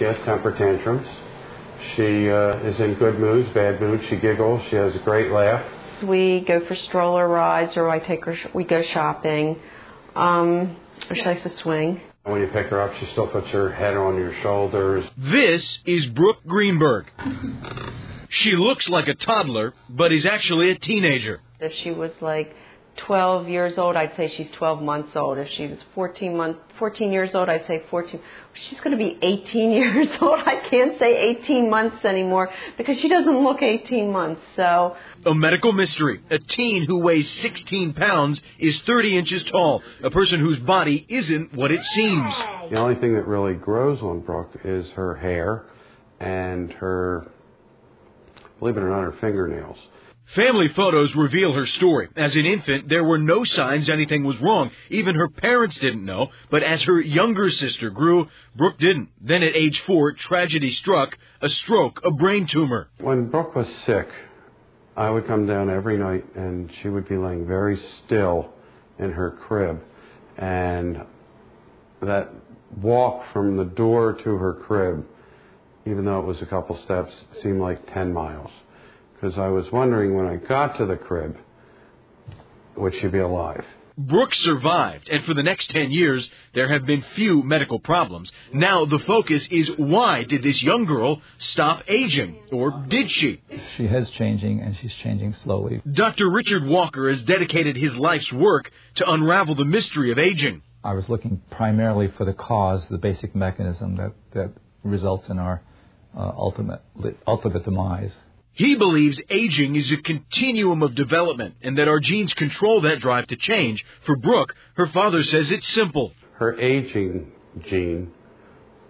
She has temper tantrums. She is in good moods, bad moods. She giggles. She has a great laugh. We go for stroller rides, or we go shopping. Or she likes to swing. When you pick her up, she still puts her head on your shoulders. This is Brooke Greenberg. She looks like a toddler, but is actually a teenager. If she was like 12 years old, I'd say she's 12 months old. If she was 14 years old, I'd say 14. She's going to be 18 years old. I can't say 18 months anymore because she doesn't look 18 months. So a medical mystery. A teen who weighs 16 pounds is 30 inches tall. A person whose body isn't what it seems. The only thing that really grows on Brooke is her hair and her, believe it or not, her fingernails. Family photos reveal her story. As an infant, there were no signs anything was wrong. Even her parents didn't know. But as her younger sister grew, Brooke didn't. Then at age 4, tragedy struck, a stroke, a brain tumor. When Brooke was sick, I would come down every night and she would be laying very still in her crib. And that walk from the door to her crib, even though it was a couple steps, seemed like 10 miles. Because I was wondering when I got to the crib, would she be alive? Brooke survived, and for the next 10 years, there have been few medical problems. Now the focus is, why did this young girl stop aging? Or did she? She is changing, and she's changing slowly. Dr. Richard Walker has dedicated his life's work to unravel the mystery of aging. I was looking primarily for the cause, the basic mechanism that results in our ultimate demise. He believes aging is a continuum of development and that our genes control that drive to change. For Brooke, her father says it's simple. Her aging gene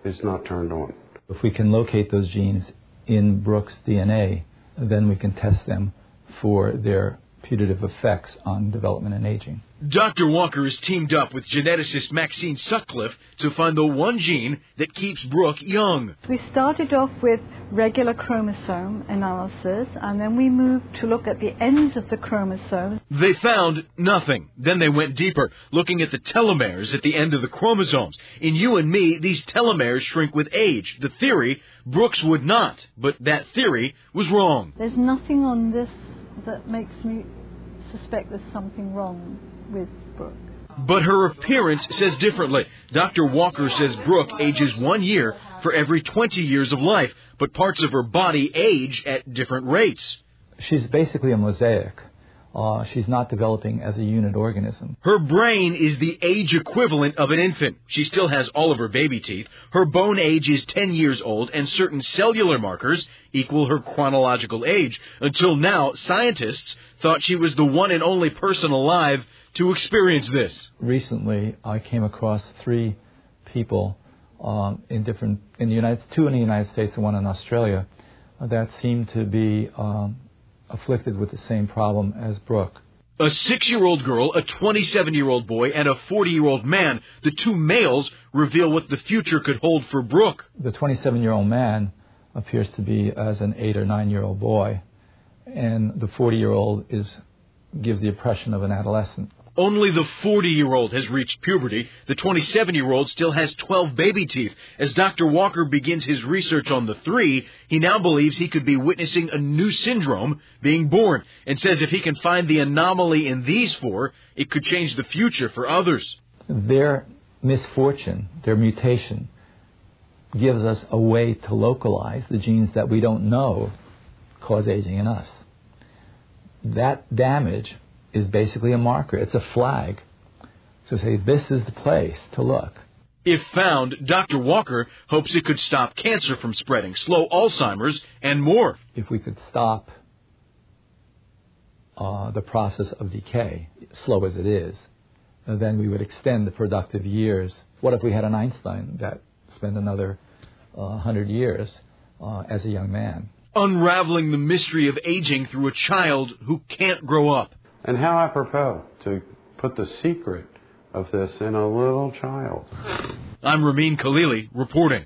is not turned on. If we can locate those genes in Brooke's DNA, then we can test them for their putative effects on development and aging. Dr. Walker has teamed up with geneticist Maxine Sutcliffe to find the one gene that keeps Brooke young. We started off with regular chromosome analysis, and then we moved to look at the ends of the chromosomes. They found nothing. Then they went deeper, looking at the telomeres at the end of the chromosomes. In you and me, these telomeres shrink with age. The theory, Brooke's would not, but that theory was wrong. There's nothing on this that makes me suspect there's something wrong with Brooke. But her appearance says differently. Dr. Walker says Brooke ages 1 year for every 20 years of life, but parts of her body age at different rates. She's basically a mosaic. She's not developing as a unit organism. Her brain is the age equivalent of an infant. She still has all of her baby teeth. Her bone age is 10 years old, and certain cellular markers equal her chronological age. Until now, scientists thought she was the one and only person alive to experience this. Recently, I came across 3 people two in the United States and one in Australia that seemed to be afflicted with the same problem as Brooke. A 6-year-old girl, a 27-year-old boy, and a 40-year-old man. The 2 males reveal what the future could hold for Brooke. The 27-year-old man appears to be as an 8 or 9-year-old boy, and the 40-year-old gives the impression of an adolescent. Only the 40-year-old has reached puberty. The 27-year-old still has 12 baby teeth. As Dr. Walker begins his research on the 3, he now believes he could be witnessing a new syndrome being born, and says if he can find the anomaly in these 4, it could change the future for others. Their misfortune, their mutation, gives us a way to localize the genes that we don't know cause aging in us. That damage is basically a marker. It's a flag. So say, this is the place to look. If found, Dr. Walker hopes it could stop cancer from spreading, slow Alzheimer's, and more. If we could stop the process of decay, slow as it is, then we would extend the productive years. What if we had an Einstein that spent another 100 years as a young man? Unraveling the mystery of aging through a child who can't grow up. And how apropos to put the secret of this in a little child. I'm Ramin Khalili reporting.